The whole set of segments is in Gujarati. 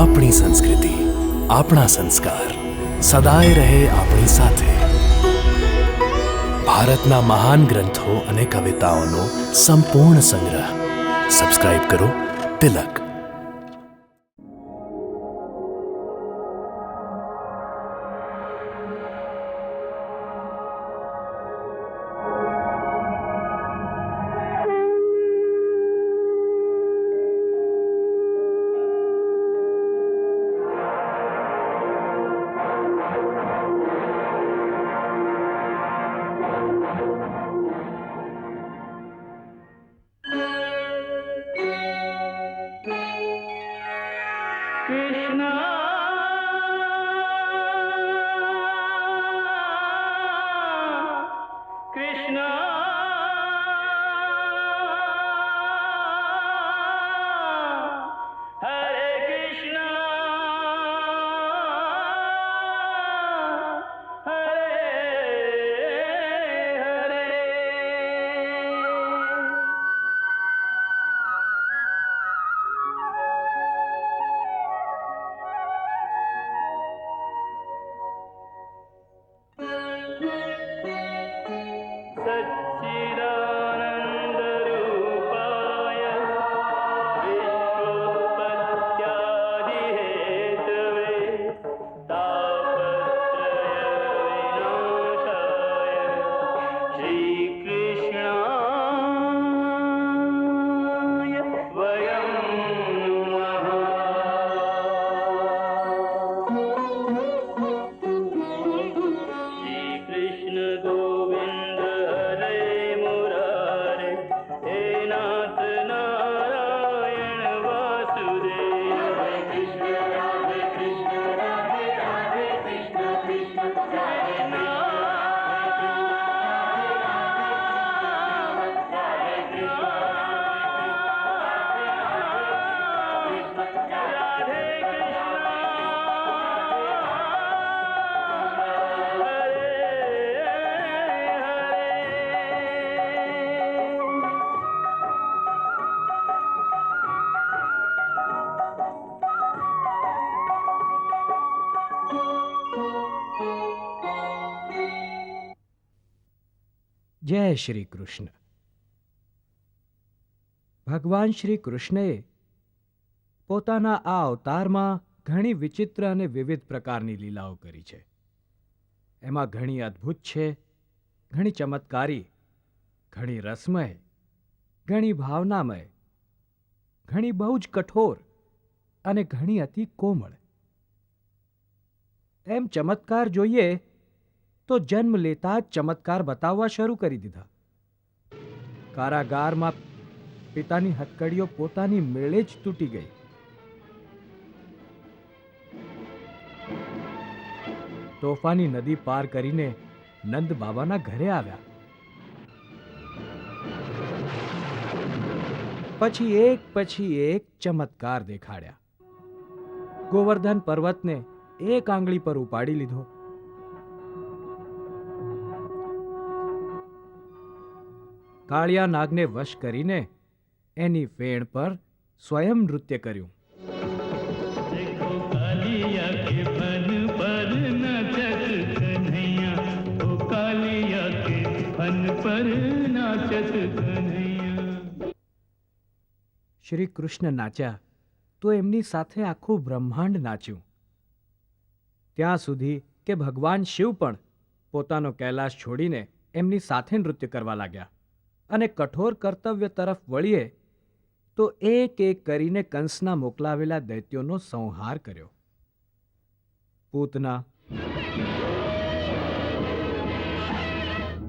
આપણી સંસ્કૃતિ, આપણા સંસ્કાર સદાય રહે આપણી સાથે. ભારતના મહાન ગ્રંથો અને કવિતાઓનો સંપૂર્ણ સંગ્રહ. સબસ્ક્રાઇબ કરો તિલક. જય શ્રી કૃષ્ણ. ભગવાન શ્રી કૃષ્ણએ પોતાના આ અવતારમાં ઘણી વિચિત્ર અને વિવિધ પ્રકારની લીલાઓ કરી છે. એમાં ઘણી અદ્ભુત છે, ઘણી ચમત્કારી, ઘણી રસમય, ઘણી ભાવનામય, ઘણી બહુ જ કઠોર અને ઘણી અતિ કોમળ. એમ ચમત્કાર જોઈએ તો જન્મ લેતા જ ચમત્કાર બતાવવા શરૂ કરી દીધા. કારાગારમાં પિતાની હથકડીઓ પોતાની મેળે જ તૂટી ગઈ. તોફાની નદી પાર કરીને નંદ બાબાના ઘરે આવ્યા. પછી એક ચમત્કાર દેખાડ્યા. ગોવર્ધન પર્વતને એક આંગળી પર ઉપાડી લીધો. કાળિયા નાગને વશ કરીને એની ફેણ પર સ્વયં નૃત્ય કર્યું. શ્રી કૃષ્ણ નાચ્યા તો એમની સાથે આખું બ્રહ્માંડ નાચ્યું. ત્યાં સુધી કે ભગવાન શિવ પણ પોતાનો કૈલાશ છોડીને એમની સાથે નૃત્ય કરવા લાગ્યા અને કઠોર કર્તવ્ય તરફ વળીએ તો એક એક કરીને કંસના મોકલાવેલા દૈત્યોનો સંહાર કર્યો. પૂતના,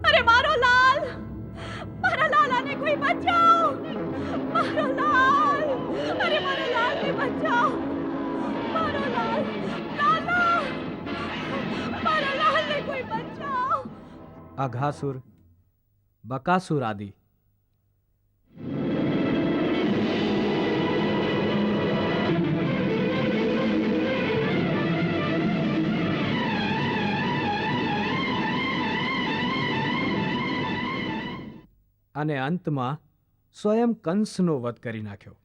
અરે મારો લાલ, મારા લાલાને કોઈ બચાવો, મારો લાલ, અરે મારા લાલને બચાવો, મારો લાલ, લાલા, મારા લાલને કોઈ બચાવો. અઘાસુર, બકાસુર આદિ અને અંતમાં સ્વયં કંસનો વધ કરી નાખ્યો.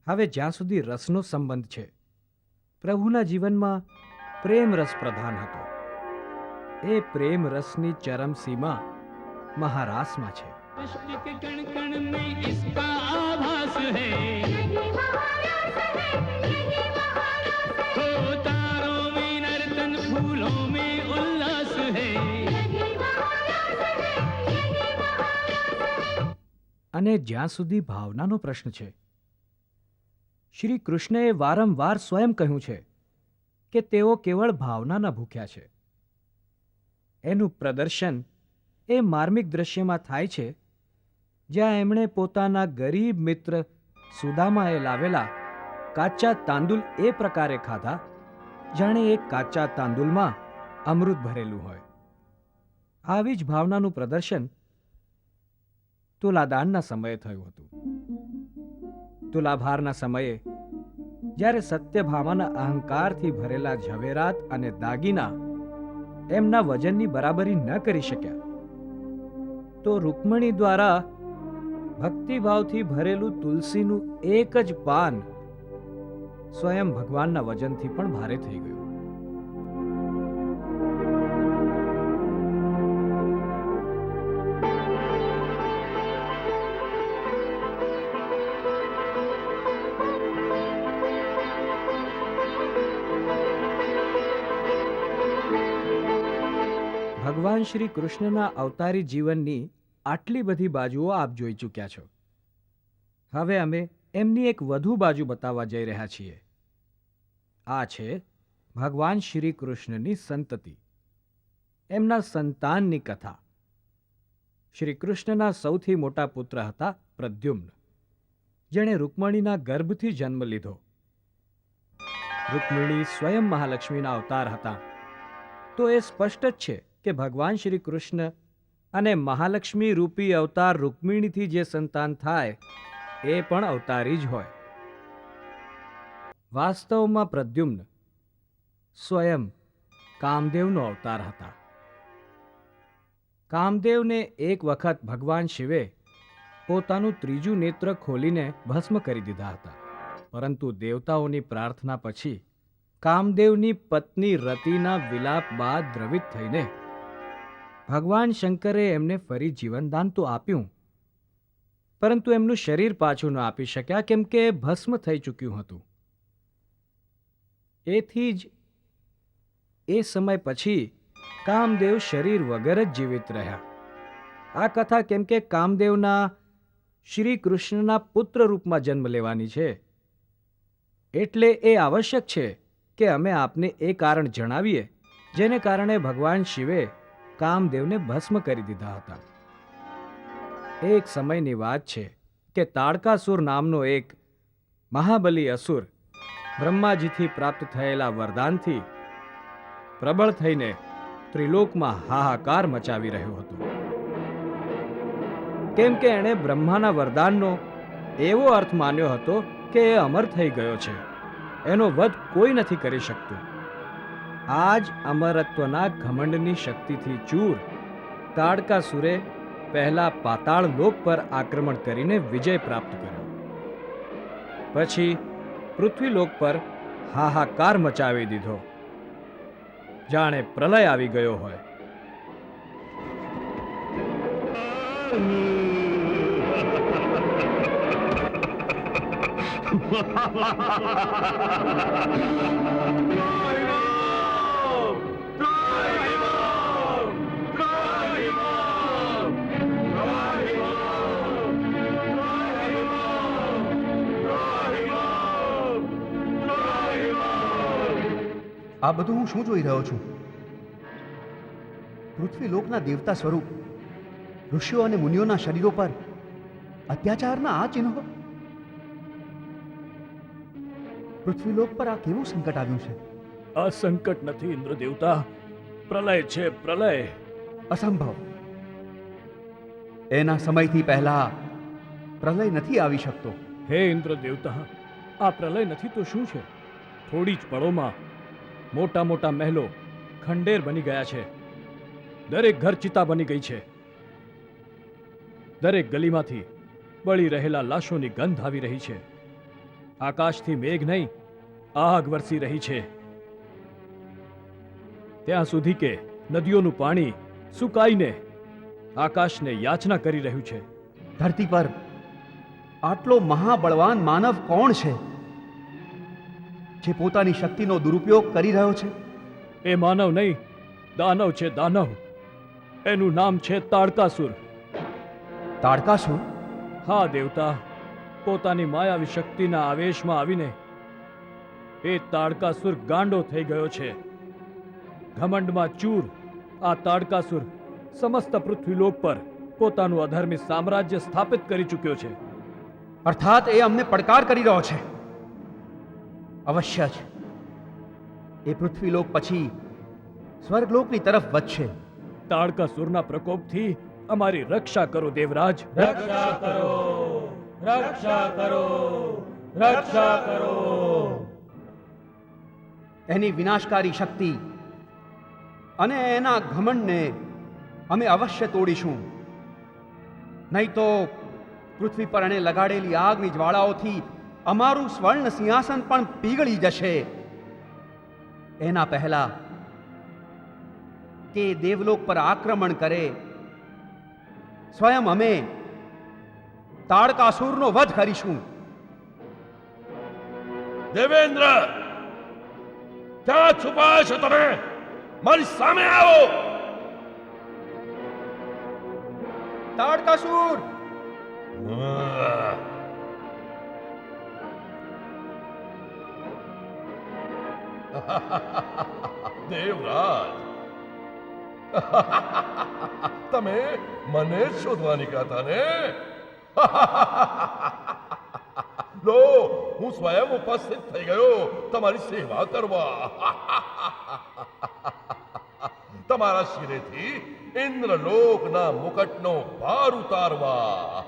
હવે જ્યાં સુધી રસનો સંબંધ છે, પ્રભુના જીવનમાં પ્રેમ રસ પ્રધાન હતો. એ પ્રેમ રસની ચરમ સીમા મહારાસમાં છે. पुष्प के कण कण में इसका आभास है, हो तारों में नर्तन, फूलों में उल्लास है. અને જ્યાં સુધી ભાવનાનો પ્રશ્ન છે, શ્રી કૃષ્ણએ વારંવાર સ્વયં કહ્યું છે કે તેઓ કેવળ ભાવનાના ભૂખ્યા છે. એનું પ્રદર્શન એ માર્મિક દ્રશ્યમાં થાય છે, જ્યાં એમણે પોતાના ગરીબ મિત્ર સુદામાએ લાવેલા કાચા તાંદુલ એ પ્રકારે ખાધા જાણે એ કાચા તાંદુલમાં અમૃત ભરેલું હોય. આવી જ ભાવનાનું પ્રદર્શન તુલાદાનના સમયે થયું હતું. તુલાભારના સમયે જ્યારે સત્યભામાના અહંકારથી ભરેલા ઝવેરાત અને દાગીના એમના વજનની બરાબરી ન કરી શક્યા, તો રૂકમણી દ્વારા ભક્તિભાવથી ભરેલું તુલસીનું એક જ પાન સ્વયં ભગવાનના વજનથી પણ ભારે થઈ ગયું. ભગવાન શ્રી કૃષ્ણના અવતારી જીવનની આટલી બધી બાજુઓ આપ જોઈ ચૂક્યા છો. હવે અમે એમની એક વધુ બાજુ બતાવવા જઈ રહ્યા છીએ. આ છે ભગવાન શ્રી કૃષ્ણની સંતતિ, એમના સંતાનની કથા. શ્રી કૃષ્ણના સૌથી મોટા પુત્ર હતા પ્રદ્યુમ્ન, જેણે રૂકમણીના ગર્ભથી જન્મ લીધો. રૂકમિણી સ્વયં મહાલક્ષ્મીના અવતાર હતા, તો એ સ્પષ્ટ જ છે કે ભગવાન શ્રી કૃષ્ણ અને મહાલક્ષ્મી રૂપી અવતાર રૂકમિણીથી જે સંતાન થાય એ પણ અવતારી જ હોય. વાસ્તવમાં પ્રદ્યુમ્ન સ્વયં કામદેવનો અવતાર હતા. કામદેવને એક વખત ભગવાન શિવે પોતાનું ત્રીજું નેત્ર ખોલીને ભસ્મ કરી દીધા હતા, પરંતુ દેવતાઓની પ્રાર્થના પછી કામદેવની પત્ની રતિના વિલાપ બાદ દ્રવિત થઈને ભગવાન શંકરે એમને ફરી જીવનદાન તો આપ્યું, પરંતુ એમનું શરીર પાછું ન આપી શક્યા, કેમ કે ભસ્મ થઈ ચૂક્યું હતું. એથી જ એ સમય પછી કામદેવ શરીર વગર જ જીવિત રહ્યા. આ કથા કેમ કે કામદેવના શ્રી કૃષ્ણના પુત્ર રૂપમાં જન્મ લેવાની છે, એટલે એ આવશ્યક છે કે અમે આપને એ કારણ જણાવીએ જેને કારણે ભગવાન શિવે કામદેવને ભસ્મ કરી દીધા હતા. એક સમયની વાત છે કે તાડકાસુર નામનો એક મહાબલી અસુર બ્રહ્માજીથી પ્રાપ્ત થયેલા વરદાનથી પ્રબળ થઈને ત્રિલોકમાં હાહાકાર મચાવી રહ્યો હતો, કેમ કે એણે બ્રહ્માના વરદાનનો એવો અર્થ માન્યો હતો કે એ અમર થઈ ગયો છે, એનો વધ કોઈ નથી કરી શકતું. આ જ અમરત્વના ઘમંડની શક્તિથી ચૂર તાડકાસુરે પહેલા પાતાળ લોક પર આક્રમણ કરીને વિજય પ્રાપ્ત કર્યો. પછી પૃથ્વીલોક પર હાહાકાર મચાવી દીધો, જાણે પ્રલય આવી ગયો હોય. આ બધું હું શું જોઈ રહ્યો છું? પૃથ્વીલોકના દેવતા સ્વરૂપ ઋષિઓ અને મુનિઓના શરીરો પર અત્યાચારના આ ચિહ્નો. પૃથ્વીલોક પર આ કેવું સંકટ આવ્યું છે? આ સંકટ નથી ઇન્દ્ર દેવતા, પ્રલય છે, પ્રલય. અસંભવ. એના સમયથી પહેલા પ્રલય નથી આવી શકતો. હે ઇન્દ્ર દેવતા, આ પ્રલય નથી તો શું છે? થોડી જ પળોમાં મોટા મોટા મહેલો ખંડેર બની ગયા છે. દરેક ઘર ચિતા બની ગઈ છે. દરેક ગલીમાંથી બળી રહેલા લાશોની ગંધ આવી રહી છે. આકાશથી મેઘ નહીં, આગ વરસી રહી છે. ત્યાં સુધી કે નદીઓનું પાણી સુકાઈને આકાશને યાચના કરી રહ્યું છે. ધરતી પર આટલો મહાબળવાન માનવ કોણ છે જે પોતાની શક્તિનો દુરુપયોગ કરી રહ્યો છે? એ માનવ નહીં, દાનવ છે, દાનવ. એનું નામ છે તાડકાસુર. તાડકાસુર? હા દેવતા, પોતાની માયાવી શક્તિના આવેશમાં આવીને એ તાડકાસુર ગાંડો થઈ ગયો છે. ઘમંડમાં ચૂર આ તાડકાસુર સમસ્ત પૃથ્વીલોક પર પોતાનું અધર્મી સામ્રાજ્ય સ્થાપિત કરી ચૂક્યો છે. અર્થાત એ અમને પડકાર કરી રહ્યો છે. અવશ્ય જ એ પૃથ્વીલોક પછી સ્વર્ગલોકની તરફ વધશે. તાડકાસુરના પ્રકોપથી અમારી રક્ષા કરો દેવરાજ. રક્ષા કરો, રક્ષા કરો, રક્ષા કરો. એની વિનાશકારી શક્તિ અને એના ઘમંડને અમે અવશ્ય તોડીશું. નહીં તો પૃથ્વી પર એને લગાડેલી આગની જ્વાળાઓથી અમારું સ્વર્ણ સિંહાસન પણ પીગળી જશે. એના પહેલા કે દેવલોક પર આક્રમણ કરે, સ્વયં અમે તાડકાસુરનો વધ કરીશું. દેવેન્દ્ર, ક્યાં છુપાયા છો તમે? મારી સામે આવો. તાડકાસુર! દેવરાજ, તમે મને જ શોધવા નીકળ્યા ને? લો, હું સ્વયં ઉપસ્થિત થઈ ગયો તમારી સેવા કરવા. તમારા શિરેથી ઇન્દ્રલોકના મુકટનો ભાર ઉતારવા.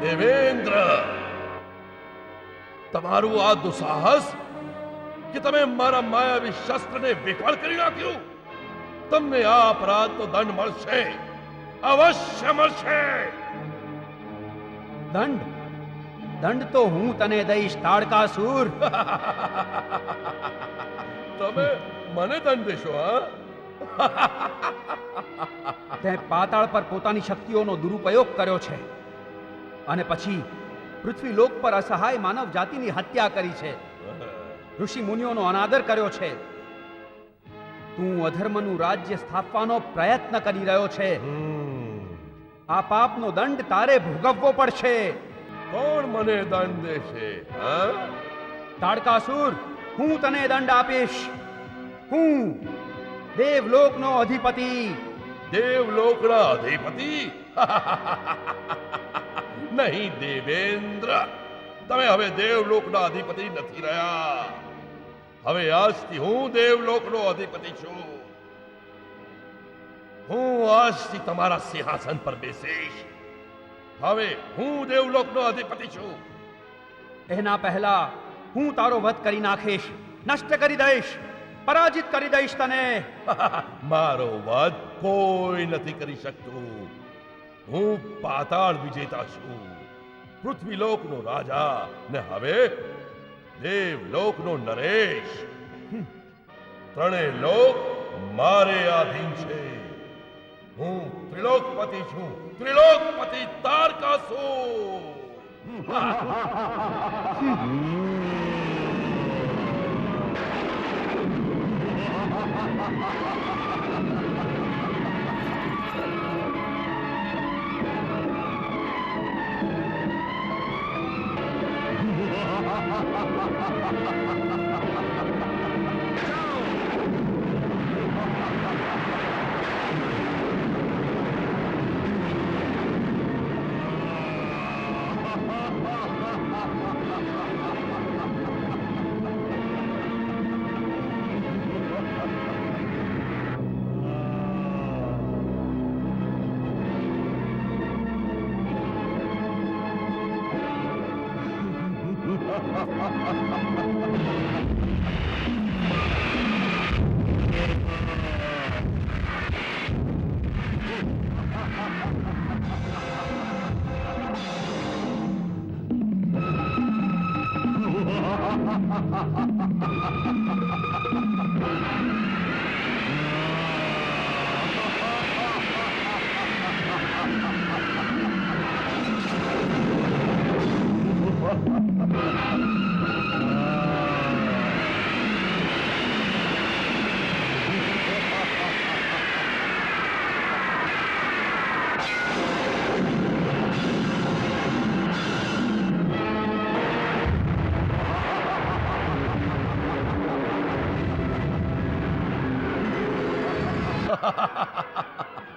દેવેન્દ્ર, તમારું આ દુસાહસ કે તમે મારા માયાવી શસ્ત્રને વિફળ કરી નાખ્યું, તમને આ અપરાધનો દંડ મળશે, અવશ્ય મળશે. દંડ? દંડ તો હું તને દઈશ તાડકાસુર. તમે મને દંડ દેશો? હા, તે પાતાળ પર પોતાની શક્તિઓનો દુરુપયોગ કર્યો છે અને પછી પૃથ્વીલોક પર અસહાય માનવ જાતિની હત્યા કરી છે. ઋષિ મુનિઓનો અનાદર કર્યો છે. તું અધર્મનું રાજ્ય સ્થાપવાનો પ્રયત્ન કરી રહ્યો છે. આ પાપનો દંડ તારે ભોગવવો પડશે. કોણ મને દંડ દેશે? હા, તાડકાસુર, હું તને દંડ આપીશ. હું દેવલોકનો અધિપતિ. દેવલોકના અધિપતિ? નહીં દેવેન્દ્ર, તમે હવે દેવલોકના અધિપતિ નથી રહ્યા. હવે આજથી હું દેવલોકનો અધિપતિ છું. હું આજથી તમારા સિંહાસન પર બેસીશ. હવે હું દેવલોકનો અધિપતિ છું. એના પહેલા હું તારો વધ કરી નાખીશ, નષ્ટ કરી દઈશ, પરાજિત કરી દઈશ તને. મારો વધ કોઈ નથી કરી શકતું. હું પાતાળ વિજેતા છું, પૃથ્વીલોકનો રાજા, ને હવે દેવલોકનો નરેશ, ત્રણેય લોક મારે આધીન છે. હું ત્રિલોકપતિ છું, ત્રિલોકપતિ તારકાસુર.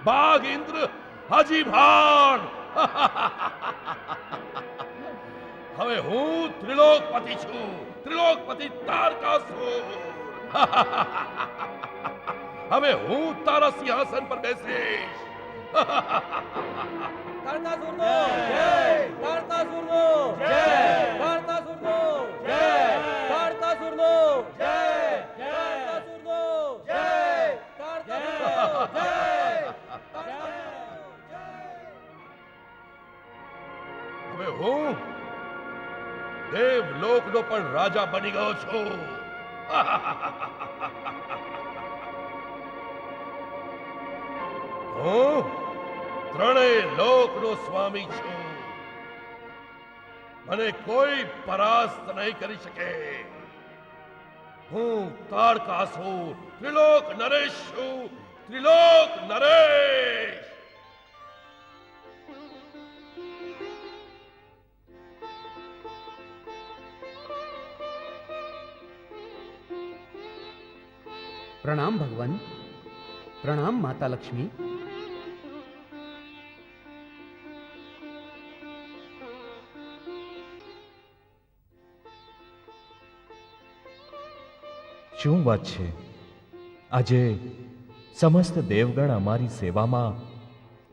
ભાગ ઇન્દ્ર, હાજી ભાગ. હવે હું ત્રિલોકપતિ છું, ત્રિલોકપતિ તારકાસુર. હવે હું તારા સિંહાસન પર બેસીશ. તારકાસુરનો જય! તારકાસુરનો જય! તારકાસુરનો જય! તારકાસુરનો જય! તારકાસુરનો જય! તારકાસુરનો જય! હવે હું દેવલોકનો પણ રાજા બની ગયો છું. હું ત્રણેય લોકનો સ્વામી છું. મને કોઈ પરાસ્ત નહીં કરી શકે. હું તારકાસુર, ત્રિલોક નરેશ છું, ત્રિલોક નરેશ. પ્રણામ ભગવાન, પ્રણામ માતા લક્ષ્મી. શું વાત છે? આજે સમસ્ત દેવગણ અમારી સેવામાં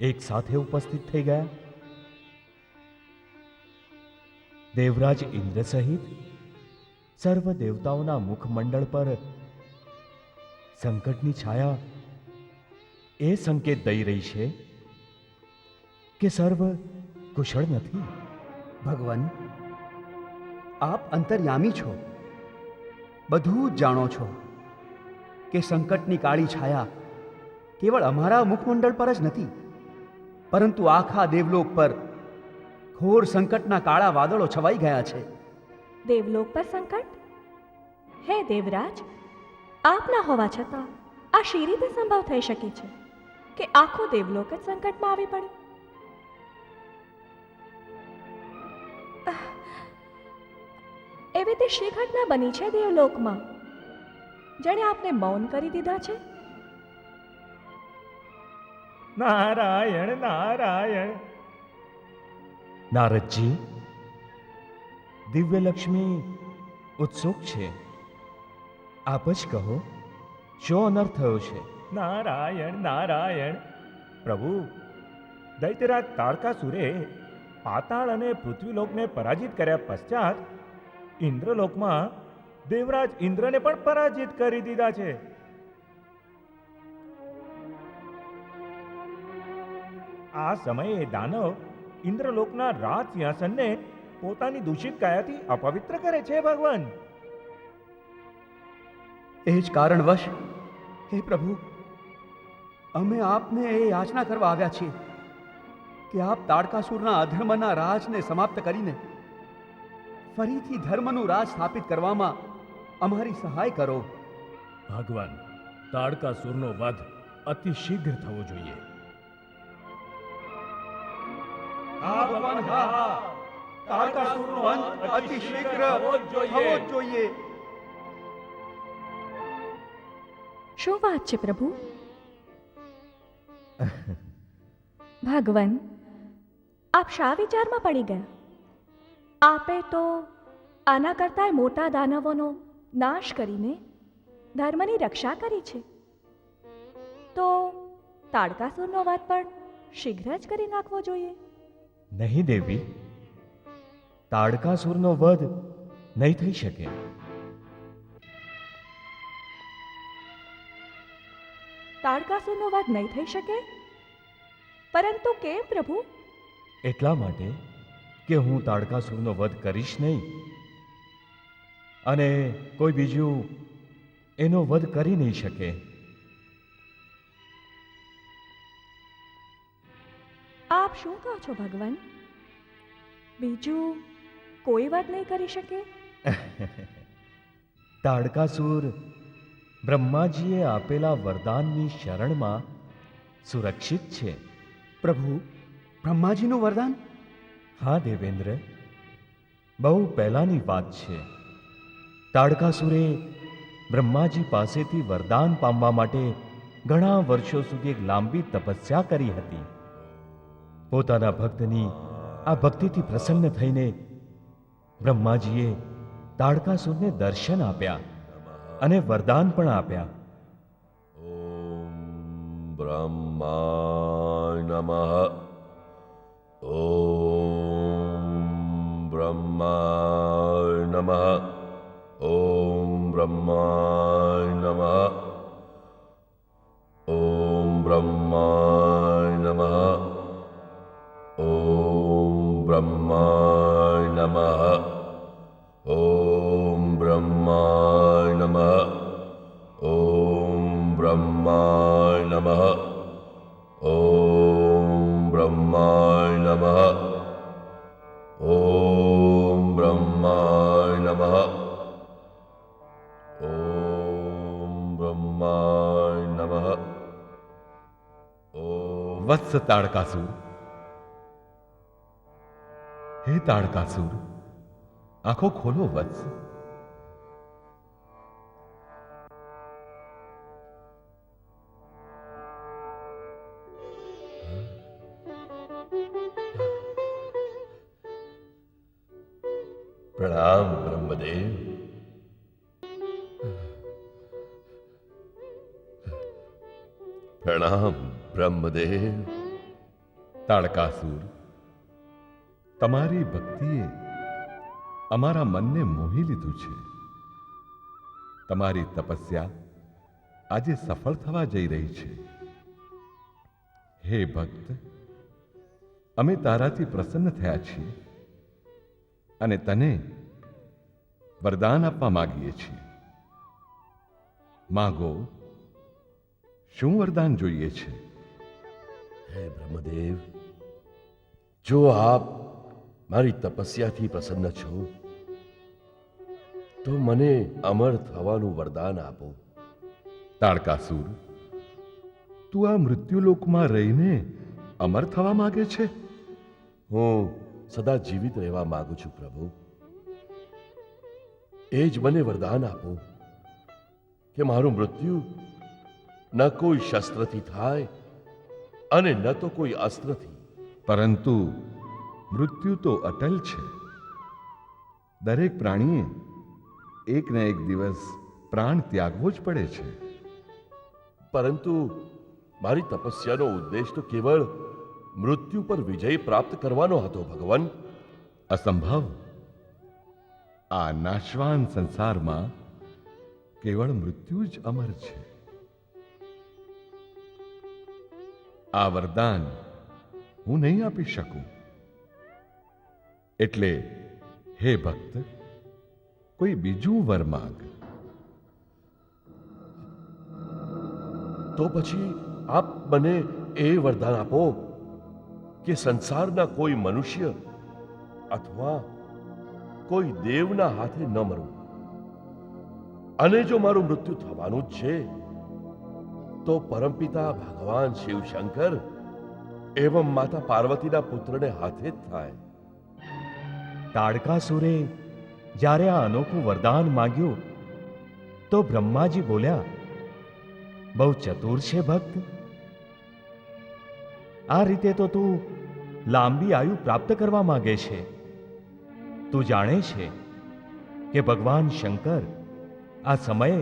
એક સાથે ઉપસ્થિત થઈ ગયા. દેવરાજ ઇન્દ્ર સહિત સર્વ દેવતાઓના મુખમંડળ પર સંકટની છાયા એ સંકેત દઈ રહી છે કે સર્વ કુશળ નથી. ભગવાન, આપ અંતર્યામી છો, બધું જ જાણો છો કે સંકટની કાળી છાયા કેવળ અમારા મુખમંડળ પર જ નથી, પરંતુ આખા દેવલોક પર ઘોર સંકટના કાળા વાદળો છવાઈ ગયા છે. દેવલોક પર સંકટ? હે દેવરાજ, આપના હોવા છતાં આ શી રીતે સંભવ થઈ શકે છે કે આખો દેવલોક જ સંકટમાં આવી પડ્યો? એવી તે શી ઘટના બની છે દેવલોકમાં જેણે આપને મૌન કરી દીધા છે? નારાયણ નારાયણ. નારદજી, દિવ્યલક્ષ્મી ઉત્સુક છે. આપ જ કહો, શો અનર્થ થયો છે? નારાયણ નારાયણ. પ્રભુ, દૈત્યરાજ તારકાસુરે પાતાળ અને પૃથ્વીલોકને પરાજિત કર્યા પશ્ચાત ઇન્દ્રલોકમાં દેવરાજ ઇન્દ્રને પણ પરાજિત કરી દીધા છે. આ સમયે દાનવ ઇન્દ્રલોકના રાજ સિંહાસનને પોતાની દૂષિત કાયાથી અપવિત્ર કરે છે ભગવાન. એ જ કારણવશ હે પ્રભુ, અમે આપને એ યાચના કરવા આવ્યા છીએ કે આપ તાડકાસુરના અધર્મના રાજને સમાપ્ત કરીને ફરીથી ધર્મનું રાજ સ્થાપિત કરવામાં અમારી સહાય કરો. ભગવાન, તાડકાસુરનો વધ અતિ શીઘ્ર થવો જોઈએ. હા ભગવાન, હા. તાડકાસુરનો અંત અતિ શીઘ્ર થવો જ જોઈએ. શું વાત છે પ્રભુ? ભગવાન, આપ શા વિચારમાં પડી ગયા? આપે તો આના કરતાંય મોટા દાનવોનો નાશ કરીને ધર્મની રક્ષા કરી છે, તો તાડકાસુરનો વધ પણ શીઘ્ર જ કરી નાખવો જોઈએ. નહીં દેવી, તાડકાસુરનો વધ નહીં થઈ શકે. તાડકાસુરનો વધ નહીં થઈ શકે? પરંતુ કેમ પ્રભુ? એટલા માટે કે હું તાડકાસુરનો વધ કરીશ નહીં અને કોઈ બીજું એનો વધ કરી નહીં શકે. આપ શું કહો છો ભગવાન? બીજું કોઈ વધ નહીં કરી શકે? તાડકાસુર બ્રહ્માજીએ આપેલા વરદાનની શરણમાં સુરક્ષિત છે. પ્રભુ, બ્રહ્માજીનું વરદાન? હા દેવેન્દ્ર, બહુ પહેલાની વાત છે. તાડકાસુરે બ્રહ્માજી પાસેથી વરદાન પામવા માટે ઘણા વર્ષો સુધી એક લાંબી તપસ્યા કરી હતી. પોતાના ભક્તની આ ભક્તિથી પ્રસન્ન થઈને બ્રહ્માજીએ તાડકાસુરને દર્શન આપ્યા અને વરદાન પણ આપ્યા. ઓમ બ્રહ્માય નમઃ. ઓમ બ્રહ્માય નમઃ. ઓમ બ્રહ્માય નમઃ. ઓમ બ્રહ્માય નમઃ. ઓમ બ્રહ્માય નમઃ. ઓમ બ્રહ્માય નમઃ. ઓમ બ્રહ્માય નમઃ. ઓમ બ્રહ્માય નમઃ. ઓમ બ્રહ્માય નમઃ. ઓમ બ્રહ્માય નમઃ. વત્સ તાડકાસુર, હે તાડકાસુર, આંખો ખોલો વત્સ. પ્રણામ બ્રહ્મદેવ. પ્રણામ બ્રહ્મદેવ. તાડકાસુર, તમારી ભક્તિએ અમારા મનને મોહી લીધું છે. તમારી તપસ્યા આજે સફળ થવા જઈ રહી છે. હે ભક્ત, અમે તારાથી પ્રસન્ન થયા છીએ અને તને વરદાન આપવા માંગીએ છીએ. માગો, શું વરદાન જોઈએ છે? હે બ્રહ્મદેવ, જો આપ મારી તપસ્યાથી પ્રસન્ન છો તો મને અમર થવાનું વરદાન આપો. તાડકાસુર, તું આ મૃત્યુલોકમાં રહીને અમર થવા માંગે છે? હું સદા જીવિત રહેવા માંગુ છું પ્રભુ. એ જ મને વરદાન આપો કે મારું મૃત્યુ ન કોઈ શસ્ત્રથી થાય અને ન તો કોઈ અસ્ત્રથી. પરંતુ મૃત્યુ તો અટલ છે. દરેક પ્રાણીએ એક ને એક દિવસ પ્રાણ ત્યાગવો જ પડે છે. પરંતુ મારી તપસ્યાનો ઉદ્દેશ તો કેવળ મૃત્યુ પર વિજય પ્રાપ્ત કરવાનો હતો ભગવાન. અસંભવ. આ નાશવાન સંસારમાં કેવળ મૃત્યુ જ અમર છે. આ વરદાન હું નહીં આપી શકું. એટલે હે ભક્ત, કોઈ બીજું વર માંગ. તો પછી આપ મને એ વરદાન આપો કે સંસારના કોઈ મનુષ્ય અથવા કોઈ દેવના હાથે ન મરું. અને જો મારું મૃત્યુ થવાનું જ છે તો પરમપિતા ભગવાન શિવશંકર એવં માતા પાર્વતીના પુત્રને હાથે જ થાય. તાડકાસુરે જ્યારે આ અનોખું વરદાન માંગ્યું તો બ્રહ્માજી બોલ્યા, બહુ ચતુર છે ભક્ત. આ રીતે તો તું લાંબી આયુ પ્રાપ્ત કરવા માંગે છે. તું જાણે છે કે ભગવાન શંકર આ સમયે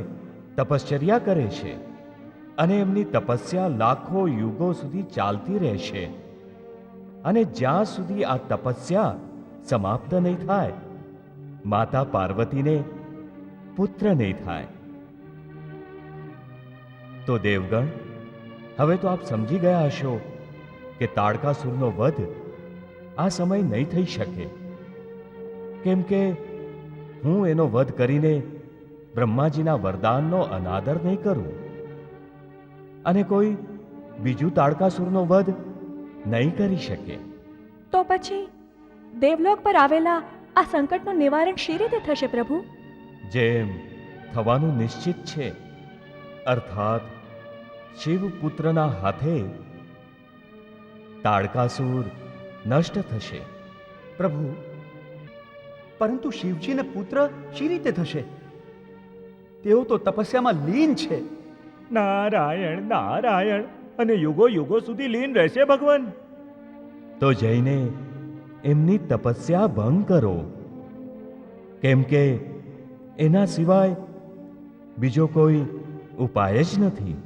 તપશ્ચર્યા કરે છે અને એમની તપસ્યા લાખો યુગો સુધી ચાલતી રહેશે. અને જ્યાં સુધી આ તપસ્યા સમાપ્ત નહીં થાય, માતા પાર્વતીને પુત્ર નહીં થાય. તો દેવગણ, હવે તો આપ સમજી ગયા હશો કે તાડકાસુરનો વધ આ સમય નહીં થઈ શકે, કેમ કે હું એનો વધ કરીને બ્રહ્માજીના વરદાનનો અનાદર નહીં કરું અને કોઈ બીજું તાડકાસુરનો વધ નહીં કરી શકે. તો પછી દેવલોક પર આવેલા આ સંકટનું નિવારણ શી રીતે થશે પ્રભુ? જેમ થવાનું નિશ્ચિત છે, અર્થાત શિવપુત્રના હાથે તાડકાસુર નષ્ટ થશે. પ્રભુ, પરંતુ શિવજીને પુત્ર શી રીતે થશે? તેઓ તો તપસ્યામાં લીન છે. નારાયણ નારાયણ, અને યુગો યુગો સુધી લીન રહેશે ભગવાન. તો જઈને એમની તપસ્યા ભંગ કરો, કેમ કે એના સિવાય બીજો કોઈ ઉપાય જ નથી.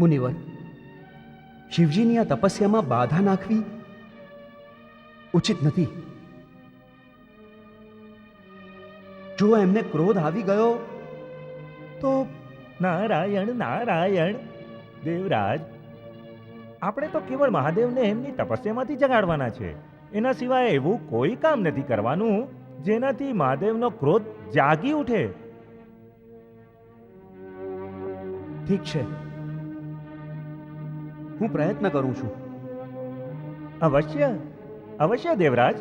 મુનિવર, શિવજીની આ તપસ્યામાં બાધા નાખવી ઉચિત નથી. જો એમને ક્રોધ આવી ગયો તો નારાયણ નારાયણ. દેવરાજ, આપણે તો કેવળ મહાદેવને એમની તપસ્યામાંથી જગાડવાના છે. એના સિવાય એવું કોઈ કામ નથી કરવાનું જેનાથી મહાદેવનો ક્રોધ જાગી ઉઠે. ઠીક છે, હું પ્રયત્ન કરું છું. અવશ્ય અવશ્ય દેવરાજ.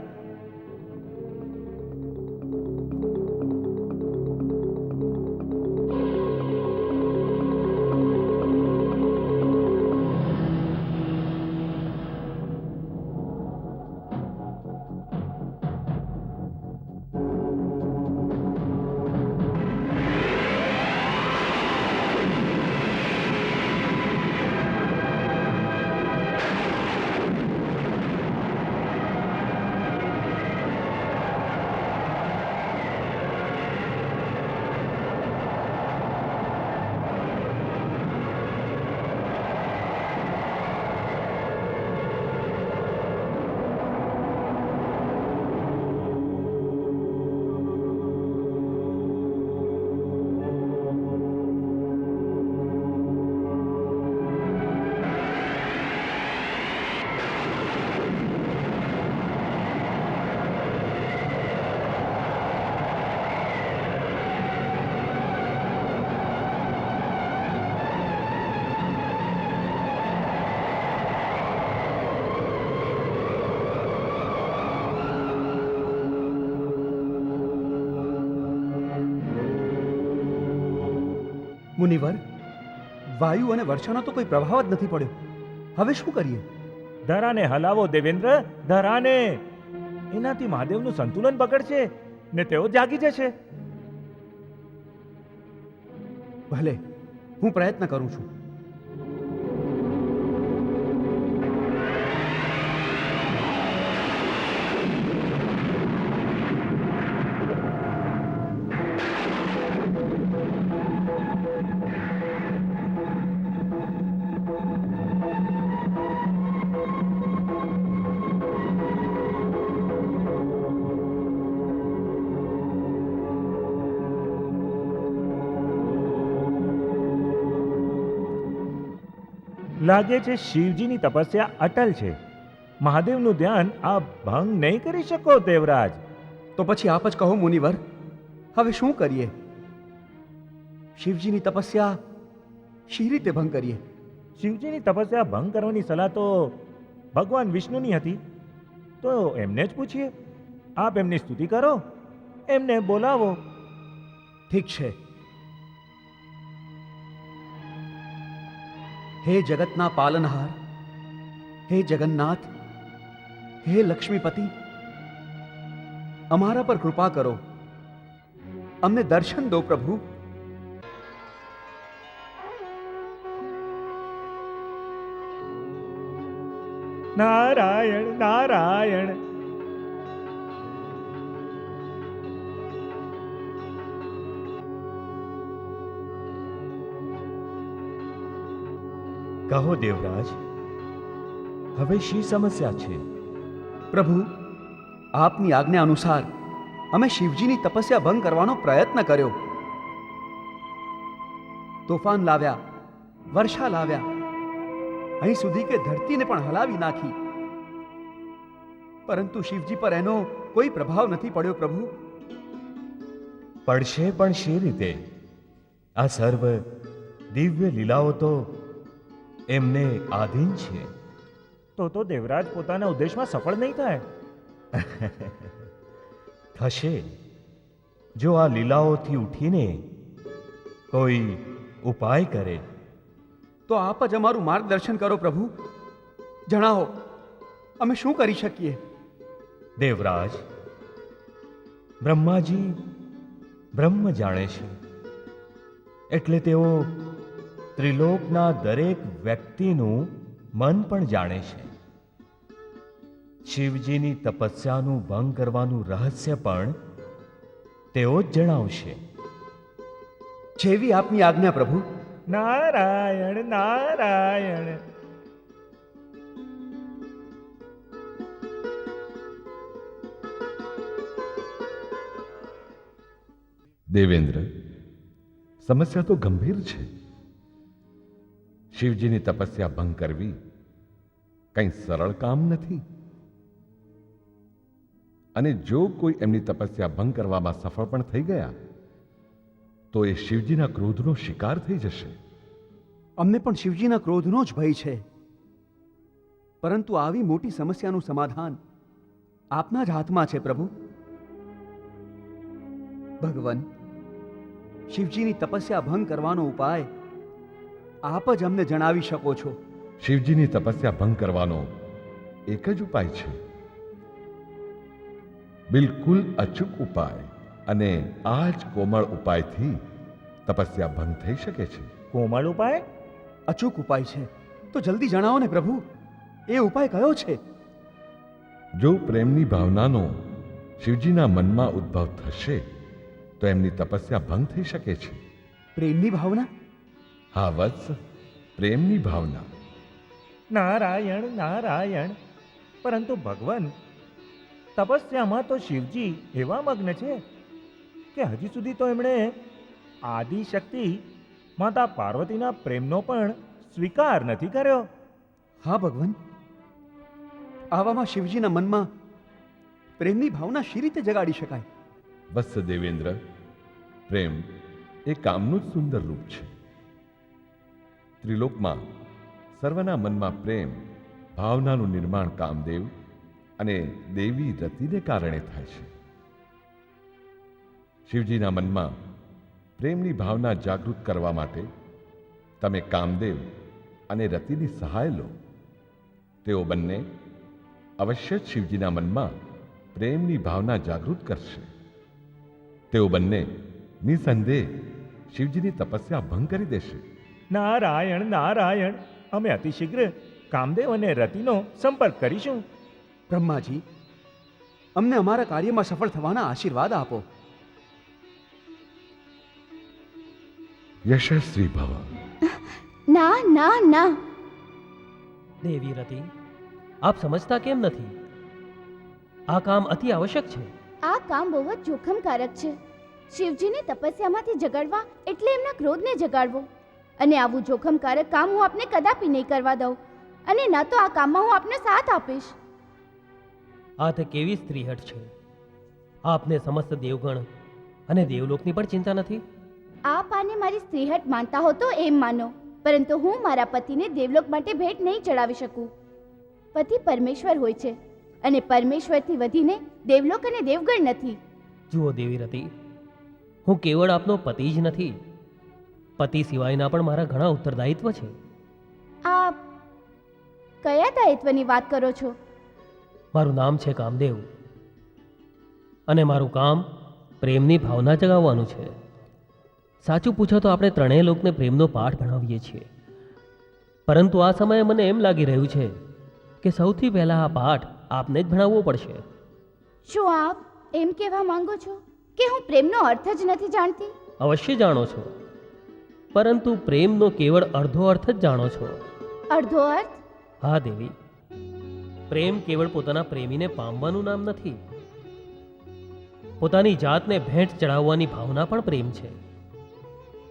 મુનિવર, વાયુ અને વર્ષાનો તો કોઈ પ્રભાવ જ નથી પડ્યો. હવે શું કરીએ? ધરાને હલાવો દેવેન્દ્ર, ધરાને. એનાથી મહાદેવનું સંતુલન બગડશે ને તેઓ જાગી જશે. ભલે, હું પ્રયત્ન કરું છું. લાગે છે શિવજીની તપસ્યા અટલ છે. મહાદેવનું ધ્યાન આ ભંગ નહીં કરી શકો દેવરાજ. તો પછી આપ જ કહો મુનિવર, હવે શું કરીએ? શિવજીની તપસ્યા શી રીતે ભંગ કરીએ? શિવજીની તપસ્યા ભંગ કરવાની સલાહ તો ભગવાન વિષ્ણુની હતી, તો એમને જ પૂછીએ. આપ એમની સ્તુતિ કરો, એમને બોલાવો. ઠીક છે. હે જગતના પાલનહાર, હે જગન્નાથ, હે લક્ષ્મીપતિ, અમારા પર કૃપા કરો, અમને દર્શન દો પ્રભુ. નારાયણ નારાયણ. કહો દેવરાજ, હવે શી સમસ્યા છે? પ્રભુ, આપની આજ્ઞા અનુસાર અમે શિવજીની તપસ્યા ભંગ કરવાનો પ્રયત્ન કર્યો. તોફાન લાવ્યા, વર્ષા લાવ્યા, અહીં સુધી કે ધરતીને પણ હલાવી નાખી, પરંતુ શિવજી પર એનો કોઈ પ્રભાવ નથી પડ્યો. પ્રભુ, પડશે પણ શી રીતે? આ સર્વ દિવ્ય લીલાઓ તો એમને આધીન છે. તો દેવરાજ પોતાના ઉદ્દેશમાં સફળ નહીં થાય. થશે, જો આ લીલાઓથી ઉઠીને કોઈ ઉપાય કરે. તો આપ જ અમારું માર્ગદર્શન કરો પ્રભુ. જણાવો, અમે શું કરી શકીએ? દેવરાજ, બ્રહ્માજી બ્રહ્મ જાણે છે, એટલે તેઓ ત્રિલોકના દરેક વ્યક્તિનું મન પણ જાણે છે. શિવજીની તપસ્યાનું ભંગ કરવાનું રહસ્ય પણ તેઓ જ જણાવશે. જેવી આપની આજ્ઞા પ્રભુ. નારાયણ નારાયણ. દેવેન્દ્ર, સમસ્યા તો ગંભીર છે. શિવજીની તપસ્યા ભંગ કરવી કંઈ સરળ કામ નથી, અને જો કોઈ એમની તપસ્યા ભંગ કરવામાં સફળ પણ થઈ ગયા તો એ શિવજીના ક્રોધનો શિકાર થઈ જશે. અમને પણ શિવજીના ક્રોધનો જ ભય છે, પરંતુ આવી મોટી સમસ્યાનું સમાધાન આપના જ હાથમાં છે પ્રભુ. ભગવાન, શિવજીની તપસ્યા ભંગ કરવાનો ઉપાય આપ જ અમને જણાવી શકો છો. શિવજીની તપસ્યા ભંગ કરવાનો એક જ ઉપાય છે, બિલકુલ અચૂક ઉપાય, અને આ જ કોમળ ઉપાયથી તપસ્યા ભંગ થઈ શકે છે. કોમળ ઉપાય? અચૂક ઉપાય છે તો જલ્દી જણાવો ને પ્રભુ, એ ઉપાય કયો છે? જો પ્રેમની ભાવનાનો શિવજીના મનમાં ઉદ્ભવ થશે તો એમની તપસ્યા ભંગ થઈ શકે છે. પ્રેમની ભાવના? હા વત્સ, પ્રેમની ભાવના. નારાયણ નારાયણ. પરંતુ ભગવાન, તપસ્યામાં તો શિવજી એવા મગ્ન છે કે હજી સુધી તો એમણે આદિશક્તિ માતા પાર્વતીના પ્રેમનો પણ સ્વીકાર નથી કર્યો. હા ભગવાન, આવામાં શિવજીના મનમાં પ્રેમની ભાવના શી રીતે જગાડી શકાય? વત્સ દેવેન્દ્ર, પ્રેમ એ કામનું જ સુંદર રૂપ છે. ત્રિલોકમાં સર્વના મનમાં પ્રેમ ભાવનાનું નિર્માણ કામદેવ અને દેવી રતિને કારણે થાય છે. શિવજીના મનમાં પ્રેમની ભાવના જાગૃત કરવા માટે તમે કામદેવ અને રતિની સહાય લો. તેઓ બંને અવશ્ય જ શિવજીના મનમાં પ્રેમની ભાવના જાગૃત કરશે. તેઓ બંને નિસંદેહ શિવજીની તપસ્યા ભંગ કરી દેશે. નારાયણ નારાયણ, અમે અતિશીઘ્ર કામદેવ અને રતિનો સંપર્ક કરીશું. બ્રહ્માજી, અમને અમારા કાર્યમાં સફળ થવાના આશીર્વાદ આપો. યશસ્વી ભવ. ના ના ના, દેવી રતિ, આપ સમજતા કેમ નથી? આ કામ અતિ આવશ્યક છે. આ કામ બહુ જ જોખમકારક છે. શિવજીને તપસ્યામાંથી જગાડવા એટલે એમના ક્રોધને જગાડવો. અને આવું જોખમકારક કામ હું આપને કદાપી નહીં કરવા દઉં, અને ન તો આ કામમાં હું આપને સાથ આપીશ. આ તે કેવી સ્ત્રીહટ છે! આપને સમસ્ત દેવગણ અને દેવલોકની પણ ચિંતા નથી. આપ આને મારી સ્ત્રીહટ માનતા હો તો એમ માનો, પરંતુ હું મારા પતિને દેવલોક માટે ભેટ નહીં ચડાવી શકું. પતિ પરમેશ્વર હોય છે, અને પરમેશ્વરથી વધીને દેવલોક અને દેવગણ નથી. જુઓ દેવી રતિ, હું કેવળ આપનો પતિ જ નથી, પતિ સિવાયના પણ મારા ઘણા ઉત્તરદાયિત્વ છે. આપ કયા દાયિત્વની વાત કરો છો? મારું નામ છે કામદેવ, અને મારું કામ પ્રેમની ભાવના જગાવવાનું છે. સાચું પૂછો તો આપણે ત્રણેય લોકને પ્રેમનો પાઠ ભણાવીએ છીએ, પરંતુ આ સમયે મને એમ લાગી રહ્યું છે કે સૌથી પહેલા આ પાઠ આપને જ ભણાવવો પડશે. શું આપ એમ કહેવા માંગો છો કે હું પ્રેમનો અર્થ જ નથી જાણતી? અવશ્ય જાણો છો, પરંતુ પ્રેમનો કેવળ અડધો અર્થ જ જાણો છો. અડધો અર્થ? હા દેવી, પ્રેમ કેવળ પોતાના પ્રેમીને પામવાનું નામ નથી. પોતાની જાતને ભેટ ચડાવવાની ભાવના પણ પ્રેમ છે.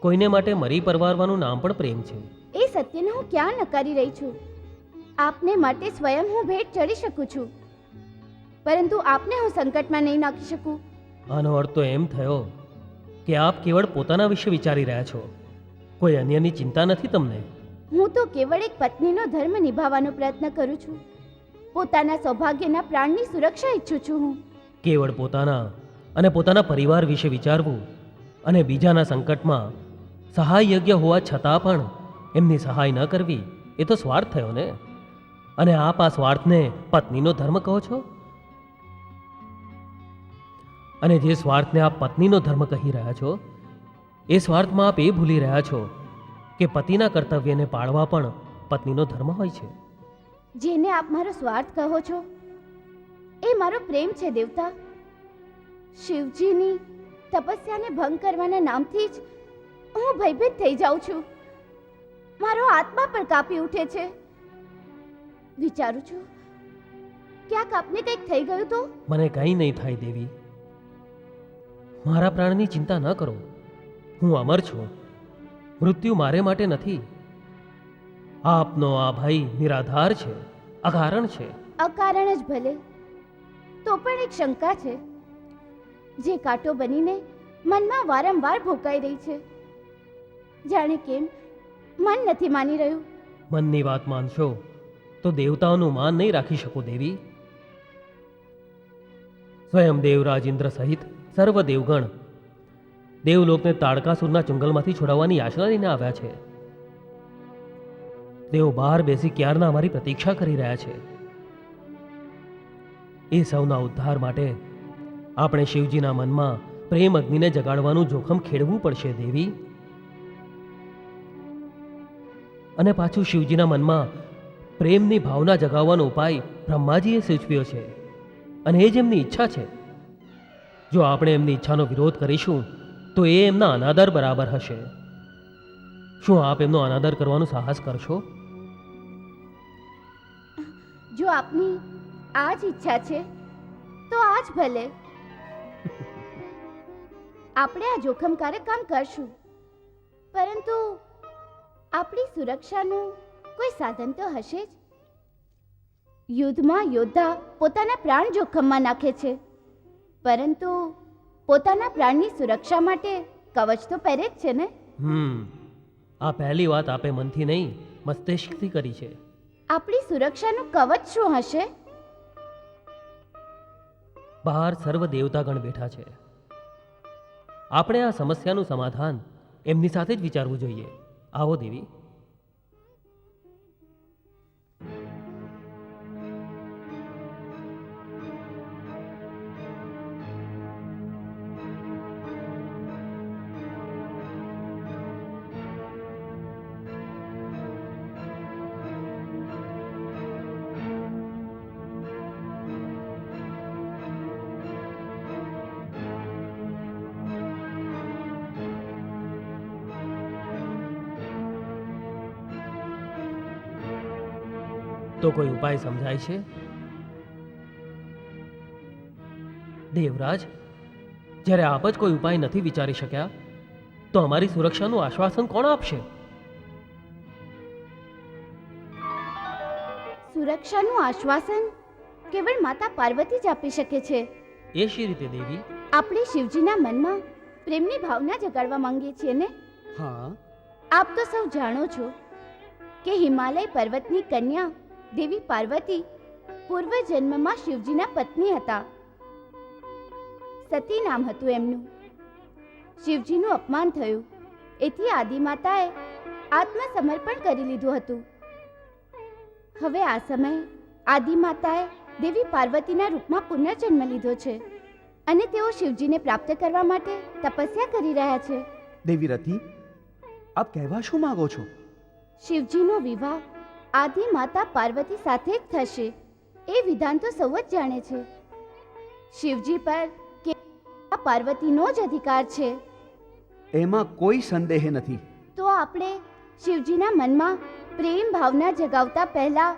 કોઈને માટે મરી પરવારવાનું નામ પણ પ્રેમ છે. એ સત્યને હું ક્યાં નકારી રહી છું. આપને માટે સ્વયં હું ભેટ ચડી શકું છું, પરંતુ આપને હું સંકટમાં નહીં નાખી શકું. આનો અર્થ તો એમ થયો કે આપ કેવળ પોતાના વિશે વિચારી રહ્યા છો, કોઈ અન્યની ચિંતા નથી તમને. હું તો કેવળ એક પત્નીનો ધર્મ નિભાવવાનો પ્રયત્ન કરું છું. પોતાના સૌભાગ્યના પ્રાણની સુરક્ષા ઈચ્છું છું. હું કેવળ પોતાના અને પોતાના પરિવાર વિશે વિચારવું અને બીજાના સંકટમાં સહાય યોગ્ય હોવા છતાં પણ એમની સહાય ન કરવી, એ તો સ્વાર્થ થયો ને. અને આપ આ સ્વાર્થને પત્નીનો ધર્મ કહો છો? અને જે સ્વાર્થને આપ પત્નીનો ધર્મ કહી રહ્યા છો, એ સ્વાર્થમાં આપ એ ભૂલી રહ્યા છો કે પતિના કર્તવ્યને પાળવા પણ પત્નીનો ધર્મ હોય છે. જેને આપ મારો સ્વાર્થ કહો છો એ મારો પ્રેમ છે દેવતા. શિવજીની તપસ્યાને ભંગ કરવાના નામથી જ હું ભયભીત થઈ જાઉં છું. મારો આત્મા પણ કાપી ઉઠે છે. વિચારું છું ક્યાંક આપને કંઈક થઈ ગયું તો? મને કંઈ નહીં થાય દેવી, મારા પ્રાણની ચિંતા ન કરો. હું અમર છું, મૃત્યુ મારે માટે નથી. આપનો આ ભય નિરાધાર છે, અકારણ છે. અકારણ જ ભલે, તો પણ એક શંકા છે જે કાંટો બનીને મનમાં વારંવાર ભોકાઈ રહી છે. જાણે કેમ મન નથી માની રહ્યું. મનની વાત માનશો તો દેવતાઓનું માન નહીં રાખી શકો દેવી. સ્વયં દેવરાજ ઇન્દ્ર સહિત સર્વ દેવગણ દેવલોકને તાડકાસુરના ચુંગલમાંથી છોડાવવાની યાચના લઈને આવ્યા છે. તેઓ બહાર બેસી ક્યારના અમારી પ્રતીક્ષા કરી રહ્યા છે. એ સૌના ઉદ્ધાર માટે આપણે શિવજીના મનમાં પ્રેમ અગ્નિને જગાડવાનું જોખમ ખેડવું પડશે દેવી. અને પાછું શિવજીના મનમાં પ્રેમની ભાવના જગાવવાનો ઉપાય બ્રહ્માજીએ સૂચવ્યો છે, અને એ જ એમની ઈચ્છા છે. જો આપણે એમની ઈચ્છાનો વિરોધ કરીશું તો એ એમના અનાદર બરાબર હશે. શું આપ એમનો અનાદર કરવાનું સાહસ કરશો? જો આપની આ જ ઈચ્છા છે તો આ જ ભલે. આપણે આ જોખમકારક કામ કરશું, પરંતુ આપણી સુરક્ષાનું કોઈ સાધન તો હશે જ. યુદ્ધમાં યોદ્ધા પોતાના પ્રાણ જોખમમાં નાખે છે, પરંતુ પોતાના પ્રાણની સુરક્ષા માટે કવચ તો પહેરે જ છે ને. આ પહેલી વાત આપે મનથી નહીં મસ્તિષ્કથી કરી છે. આપણી સુરક્ષાનું કવચ શું હશે? બહાર સર્વ દેવતાગણ બેઠા છે. આપણે આ સમસ્યાનું સમાધાન એમની સાથે જ વિચારવું જોઈએ. આવો દેવી. તો કોઈ ઉપાય સમજાય છે? દેવરાજ, જ્યારે આપ જ કોઈ ઉપાય નથી વિચારી શક્યા તો અમારી સુરક્ષાનું આશ્વાસન કોણ આપશે? સુરક્ષાનું આશ્વાસન કેવળ માતા પાર્વતી જ આપી શકે છે. એ શી રીતે દેવી? આપણે શિવજીના મનમાં પ્રેમની ભાવના જગાડવા માંગીએ છીએ ને. હા, આપ તો સૌ જાણો છો કે હિમાલય પર્વતની કન્યા દેવી પાર્વતી પૂર્વ જન્મમાં શિવજીના પત્ની હતા. સતી નામ હતું એમનું. શિવજીનું અપમાન થયું એથી આદિમાતાએ આત્મસમર્પણ કરી લીધું હતું. હવે આ સમયે આદિમાતાએ દેવી પાર્વતીના રૂપમાં પુનર્જન્મ લીધો છે અને તેઓ શિવજીને પ્રાપ્ત કરવા માટે તપસ્યા કરી રહ્યા છે. દેવી રતિ, આપ કહેવા શું માંગો છો? શિવજીનો વિવાહ આદિ માતા પાર્વતી સાથે જ થશે એ વિધાન તો સૌ જ જાણે છે. શિવજી પર કે પાર્વતીનો જ અધિકાર છે. એમાં કોઈ સંદેહ નથી. તો આપણે શિવજીના મનમાં પ્રેમ ભાવના જગાવતા પહેલા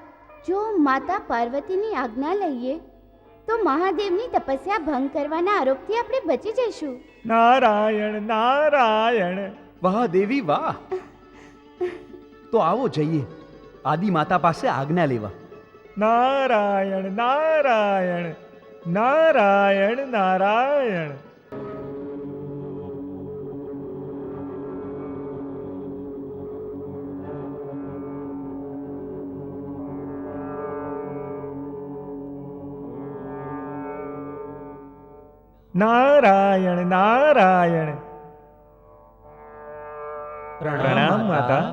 જો માતા પાર્વતીની આજ્ઞા લઈએ તો મહાદેવની તપસ્યા ભંગ કરવાના આરોપથી આપણે બચી જઈશું. નારાયણ નારાયણ. વાહ દેવી વાહ. તો આવો જઈએ આદિ માતા પાસે આજ્ઞા લેવા. નારાયણ નારાયણ નારાયણ નારાયણ. નારાયણ નારાયણ. પ્રણામ માતા.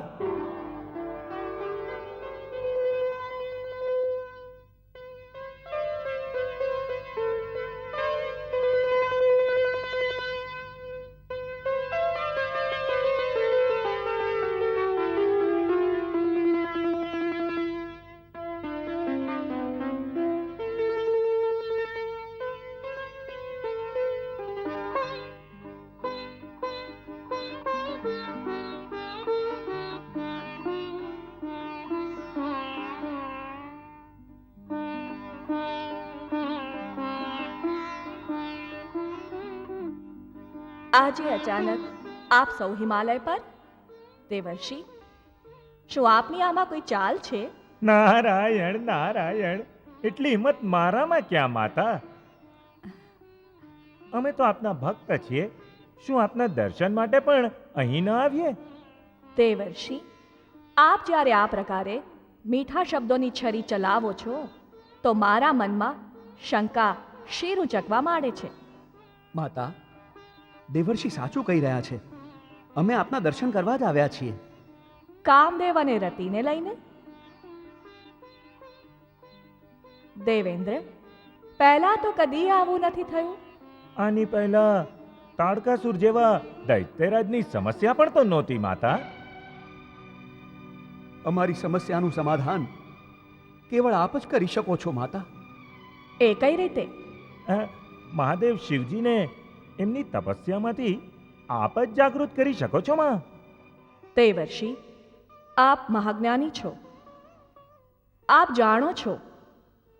આજે અચાનક આપ સૌ હિમાલય પર? દેવર્ષિ, શું આપની આમાં કોઈ ચાલ છે? નારાયણ નારાયણ. એટલી હિંમત મારામાં ક્યાં માતા? અમે તો આપના ભક્ત છીએ. શું આપના દર્શન માટે પણ અહીં ન આવીએ? દેવર્ષિ, આપ જ્યારે આ પ્રકારે મીઠા શબ્દોની છરી ચલાવો છો તો મારા મનમાં શંકા શીર ઉચકવા માંડે છે. માતા, દેવર્ષિ સાચું કહી રહ્યા છે. અમે આપના દર્શન કરવા જ આવ્યા છીએ. કામદેવ અને રતિને લઈને? દેવેન્દ્ર, પહેલા તો કદી આવું નથી થયું. આની પહેલા તાડકાસુર જેવા દૈત્યરાજની સમસ્યા પણ તો નહોતી માતા. અમારી સમસ્યાનું સમાધાન કેવળ આપ જ કરી શકો છો માતા. એ કઈ રીતે? મહાદેવ શિવજીને એમની તપસ્યામાંથી આપ જ જાગૃત કરી શકો છો માં. દેવર્ષિ, આપ મહાજ્ઞાની છો. આપ જાણો છો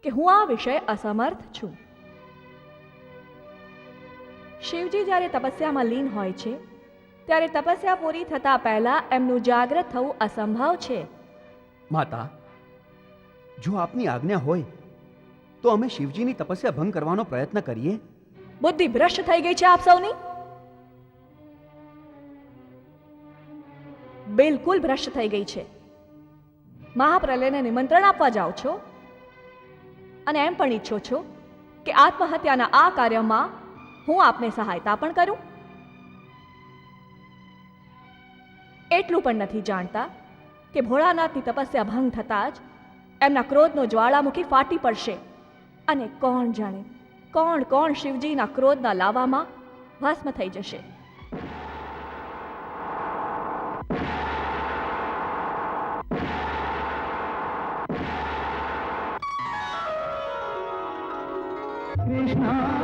કે હું આ વિષય અસમર્થ છું. શિવજી જ્યારે તપસ્યામાં લીન હોય છે ત્યારે તપસ્યા પૂરી થતા પહેલા એમનું જાગૃત થવું અસંભવ છે. માતા, જો આપની આજ્ઞા હોય તો અમે શિવજીની તપસ્યા ભંગ કરવાનો પ્રયત્ન કરીએ. બુદ્ધિ ભ્રષ્ટ થઈ ગઈ છે આપ સૌની. બિલકુલ ભ્રષ્ટ થઈ ગઈ છે. મહાપ્રલયને નિમંત્રણ આપવા જાઓ છો અને એમ પણ ઈચ્છો છો કે આત્મહત્યાના આ કાર્યમાં હું આપને સહાયતા પણ કરું. એટલું પણ નથી જાણતા કે ભોળાનાથની તપસ્યા ભંગ થતાં જ એમના ક્રોધનો જ્વાળામુખી ફાટી પડશે અને કોણ જાણે કોણ કોણ શિવજીના ક્રોધના લાવામાં ભસ્મ થઈ જશે. कृष्णा